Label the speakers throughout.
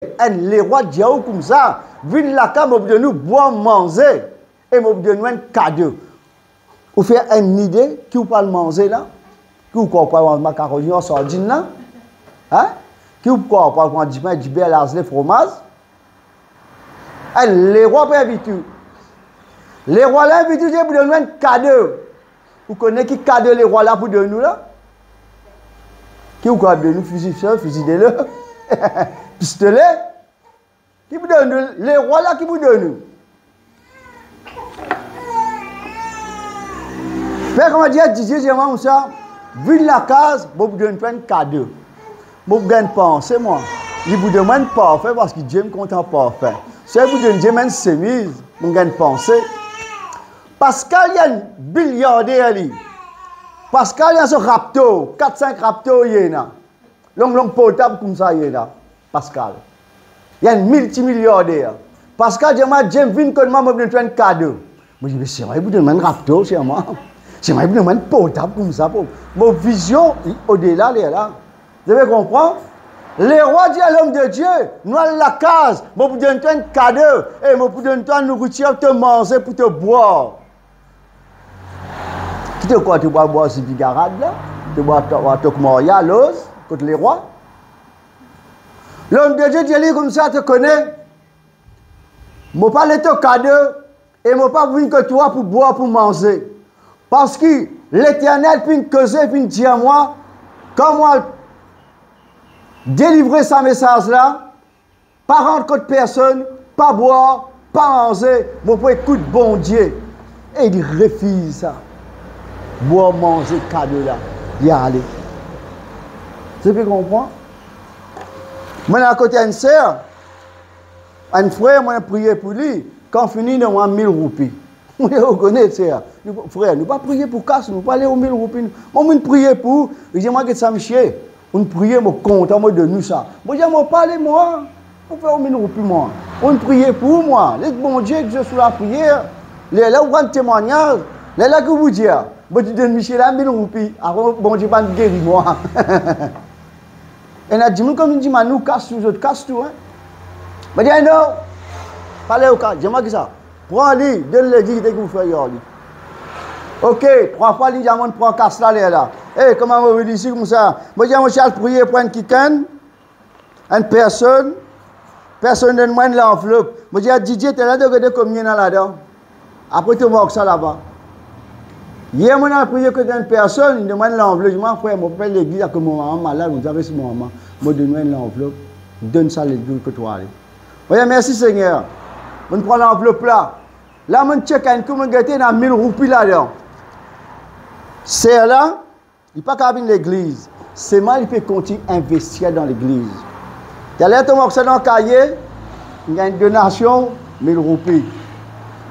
Speaker 1: les rois de Dieu comme ça, viennent la cam de nous boire, manger, et me donner un cadeau. Vous faites une idée qui vous parle manger là, qui vous comprend macaroni en sardine là, hein? Qui vous comprend du pain, du beurre, l'argile, fromage. Les rois peuvent inviter. Les rois là invitent pour donner un cadeau. Vous connaissez qui cadeau les rois là pour donner nous là? Qui vous donne nous fusil de l'eau? Pistolet, qui vous donne les rois là qui vous donnent. Père, comment dire, Didier, j'ai moi ça, vu la case, vous donne un cadeau. Vous donne penser, moi. Il vous demande parfait parce que Dieu me content parfait. Si vous donne Dieu une chemise, vous donne penser. Pascal, il y a un milliardaire. Pascal, il y a ce rapto, 4-5 raptos, il y a. Long potable comme ça, il y a. Pascal. Il y a un multimilliardaire. Pascal, James vient comme moi, me donne un cadeau. Moi, je dis, c'est vrai, vous demandez un rapto, c'est moi. C'est vrai, vous demandez un potable comme ça. Mon vision, au-delà, elle est là. Vous avez compris? Les rois disent à l'homme de Dieu, nous allons la case, je vous donne un cadeau, et je vous donne une nourriture pour te manger, pour te boire. Qui te quoi, tu bois si bigarade là? Tu bois ton moria, l'os, contre les rois? L'homme de Dieu dit comme ça, te connaît. Je ne parle pas de cadeau et je ne pas venir que toi pour boire, pour manger. Parce que l'Éternel puis causer, puis dit à moi, quand moi délivrer sa message là, pas rendre contre personne, pas boire, pas manger, je peux écouter bon Dieu. Et il refuse ça. Boire, manger, cadeau là, y aller. Tu peux comprendre? Moi, à côté d'une sœur, un frère, moi, j'ai prié pour lui. Quand fini, nous avons 1000 roupies. Vous connaissez ça. Frère, nous ne pas prier pour casse, nous ne pas aller aux 1000 roupies. Moi, je prie pour. Je dis, moi, que ça me chie. On prie, moi, content, moi, de nous ça. Moi, je dis, moi, parlez, moi. On fait aux 1000 roupies, moi. On prie pour moi. Les bon Dieu, que je suis la prière. Les là, où un témoignage. Les là, que vous dites. Moi, je dis, Michel, 1000 roupies. Alors, bon Dieu, pas me guérir, moi. Et on a dit, comme il dit, nous casse tout, casse tout. Je dis, non, parlez au cas, dis-moi que ça. Prends-le, donne-le, dis que vous faites. Ok, 3 fois, il dit, je prends casse là. Eh, comment vous dites ici comme ça? Je dis, moi, je prier pour un quelqu'un, une personne donne-moi l'enveloppe. Je dis, Didier, tu es là de regarder combien là-dedans. Après, tu vois que ça là-bas. Hier, on a prié que une personne, il demande l'enveloppe. Je m'en fais, je m'appelle l'église, que mon maman malade, vous avez ce moment. Je donne l'enveloppe, donne ça l'église que toi. Voyez, merci Seigneur. On prend l'enveloppe là. Là, on check un coup, on gâte dans 1000 roupies là-dedans. C'est là, il n'est pas qu'à l'église. C'est mal, il peut continuer à investir dans l'église. Tu as l'air de voir ça dans le cahier, il y a une donation, 1000 roupies.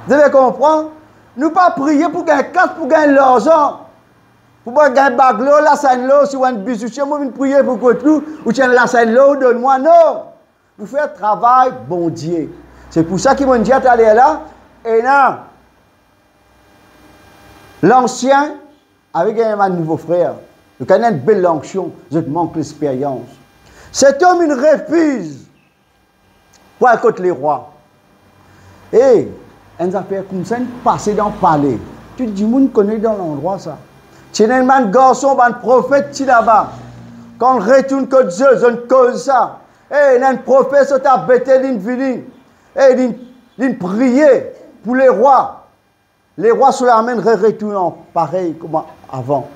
Speaker 1: Vous devez comprendre? Nous pas prier pour gagner 4, pour gagner l'argent. Pour pas gagner baglo, la scène là, si vous avez un bisouche, moi je prier pour que tout, ou tiens la scène là, donne-moi, non. Vous faites travail, bon Dieu. C'est pour ça qu'ils m'ont dit à aller là, et là, l'ancien, avec un nouveau frère, il connaît une belle onction, je te manque l'expérience. Cet homme, il refuse pour écouter les rois. Et, une affaire comme ça, passer dans le palais. Tu dis, moun connaît dans l'endroit ça. Tu es un garçon, un prophète qui là-bas. Quand on retourne que Dieu, je ne cause ça. Et un prophète qui a bêté l'invini. Et il prier pour les rois. Les rois sur la main retournent pareil comme avant.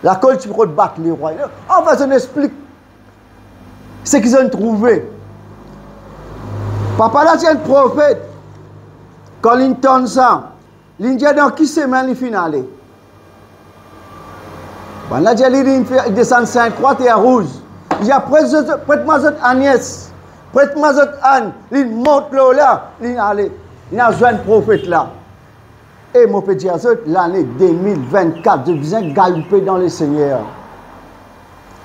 Speaker 1: La colle, tu peux battre les rois. Enfin, je m'explique ce qu'ils ont trouvé. Papa là, c'est un prophète. Quand il entend ça, il dit dans qui semaine il finale. Là, il descend 5 croix et à rouge. Il dit prête-moi cette Agnès, prête-moi cette Anne. Il monte là, il allait. Il a besoin de prophète là. Et mon petit Azot, l'année 2024, je viens galoper dans le Seigneur.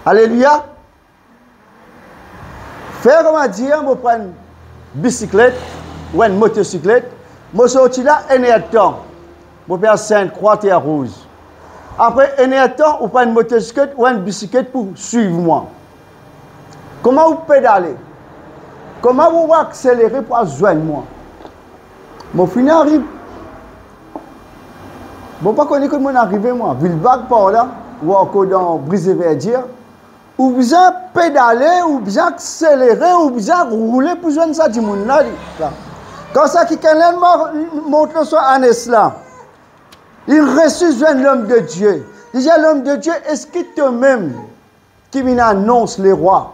Speaker 1: Alléluia. Faire comment dire, je prends une bicyclette ou une motocyclette. Je sorti là, un temps. Je fais 5 croix et rouge. Après un temps, vous prenez une motocyclette ou une bicyclette pour suivre moi. Comment vous pédalez? Comment vous accélérer pour joindre moi? Mon fin arrive. Bon, pas connaître que mon arrivé, moi. Villebac par là, ou encore dans Brisé-Verdier. Ou bien pédaler, ou bien accélérer, ou bien rouler pour joindre ça du monde là. Quand ça, qui montre le soir en islam, il reçut joindre l'homme de Dieu. Il dit à l'homme de Dieu, est-ce que toi-même qui vient annonce les rois?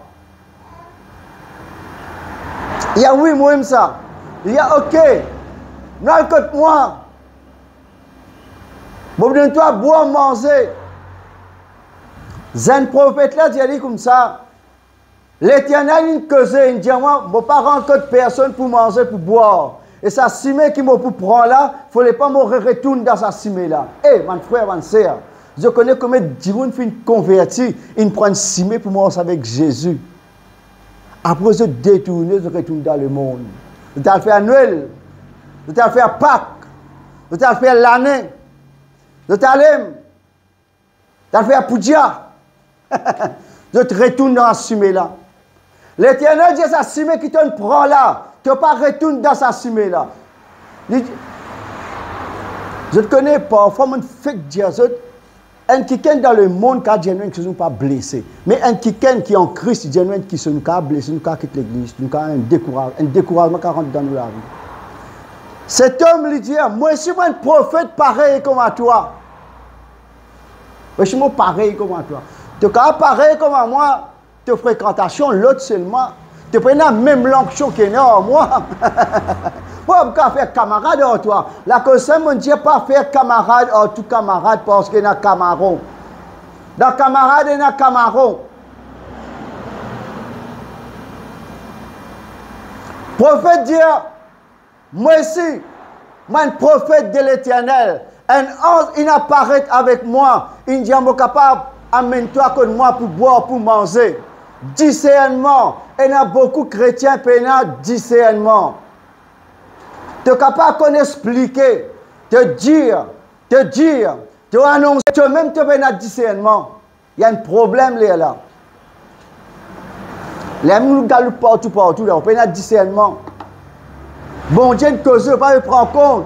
Speaker 1: Il y a oui, moi-même ça. Il y a ok, non, écoute-moi. Bon, toi, boire, manger. Un prophète là, il dit comme ça. L'Éternel, il causait, il dit, moi, je ne vais pas rendre personne pour manger, pour boire. Et sa cimée qui m'a pour prendre là, il ne fallait pas me retourner dans sa cimée là. Eh, mon frère, mon soeur, je connais combien de gens qui sont convertis, ils prennent une cimée pour manger avec Jésus. Après, je détourne, je retourne dans le monde. Je t'ai fait à Noël, je t'ai fait à Pâques, je t'ai fait à l'année, je t'ai fait à Poudia. Je te retourne dans la cimée là. L'Éternel dit sa cimée qui te prend là. Tu ne pas retourner dans sa cimée là. Je te connais parfois, je fais dire un quelqu'un dans le monde qui a qui ne sont pas blessés. Mais un quelqu'un qui est en Christ, qui ne sont pas blessés, qui quitte l'église, qui a un découragement qui rentre dans la vie. Cet homme lui dit, moi je suis un prophète pareil comme à toi. Je suis pareil comme à toi. Tu es pareil comme à moi, tes fréquentations, l'autre seulement. Tu prends la même l'onction que moi. Pourquoi pas faire camarade en toi? La cause, mon Dieu, pas faire camarade en tout camarade parce qu'il y a camarade. Dans camarade, il y a camarade. Prophète dit, moi ici, mon prophète de l'Éternel, un ange, il apparaît avec moi. Il dit, je suis capable, amène-toi avec moi pour boire, pour manger. Discernement. Il y a beaucoup de chrétiens qui ont discernement. Tu es capable de expliquer, te dire, te annoncer, toi-même tu as discernement. Il y a un problème là. Les gens galopent partout, on peut avoir discernement. Bon Dieu ne cause pas, il prend compte.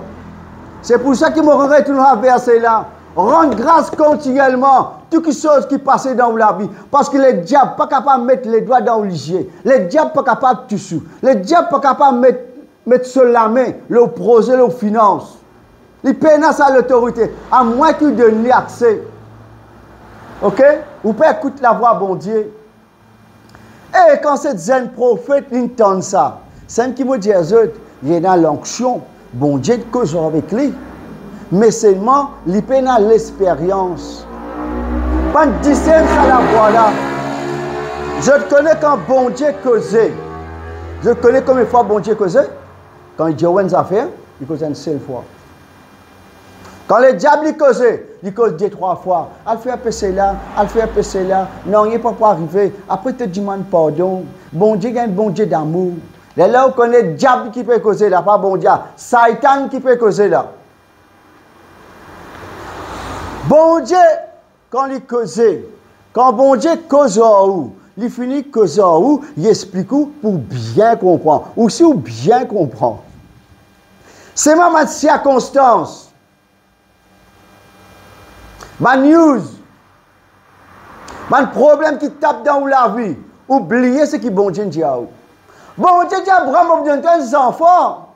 Speaker 1: C'est pour ça qu'il me retourne à verset là. Rendre grâce continuellement. Toutes les choses qui passent dans la vie. Parce que les diables ne sont pas capables de mettre les doigts dans le ligier. Les diables ne sont pas capables de tout. Les diables ne sont pas capables de mettre sur la main le projet, le finance. Ils peinent à l'autorité. À moins qu'ils donnent l'accès. Ok? Vous pouvez écouter la voix, bon Dieu. Et quand c'est un prophète, il entend ça. C'est un qui me dit, il y a l'onction. Bon Dieu, que je avec lui. Mais seulement, il peut avoir l'expérience. Quand tu dis ça, la voix là. Je te connais quand bon Dieu causait. Je connais combien de fois bon Dieu causait. Quand il dit une affaire, il cause une seule fois. Quand le diable il cause 2-3 fois. Elle fait un peu cela, elle fait un peu cela. Non, il n'est pas pour arriver. Après, tu te demandes pardon. Bon Dieu, il y a un bon Dieu d'amour. Là, on connaît le diable qui peut causer là, pas bon Dieu. Satan qui peut causer là. Bon Dieu, quand il causait, quand bon Dieu cause où, il finit causer où, il explique où pour bien comprendre. Ou si ou bien comprendre. C'est ma circonstance. Ma news. Ma problème qui tape dans la vie. Oubliez ce que bon Dieu dit à vous. Bon Dieu dit à Abraham, vous avez des enfants.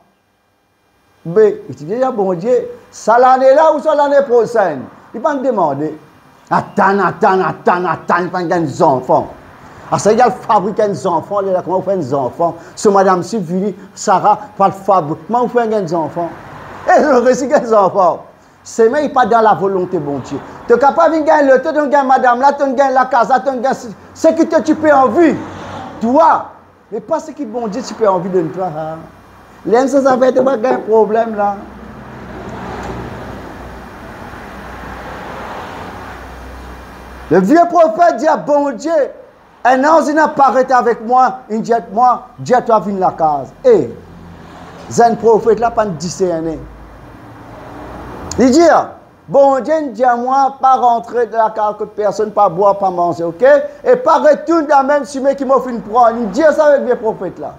Speaker 1: Mais, il dit à bon Dieu, ça l'année là ou ça l'année prochaine. Il va me demander. Attends, il va des enfants. Alors, ça, il a fabriqué des enfants. Comment vous faites des enfants? Ce madame Sylvie, Sarah, va le fabriquer. Comment vous faites des enfants? Et je réussis des enfants. C'est même pas dans la volonté, bon Dieu. Tu es capable de gagner le temps, tu gagnes madame là, tu gagnes la casa, tu gagnes ce que tu peux envie. Toi. Mais pas ce que bon Dieu tu peux envie de toi. L'un, ça va être un problème là. Le vieux prophète dit à bon Dieu, un ange apparaît avec moi, il dit à moi, Dieu toi viens la case. Et, un prophète là, pas discerné. Il dit, bon Dieu dit à moi, pas rentrer dans la case que personne, pas boire, pas manger, ok? Et pas retourner dans la même chemin qui m'a fait prendre. Il dit ça avec le vieux prophète là.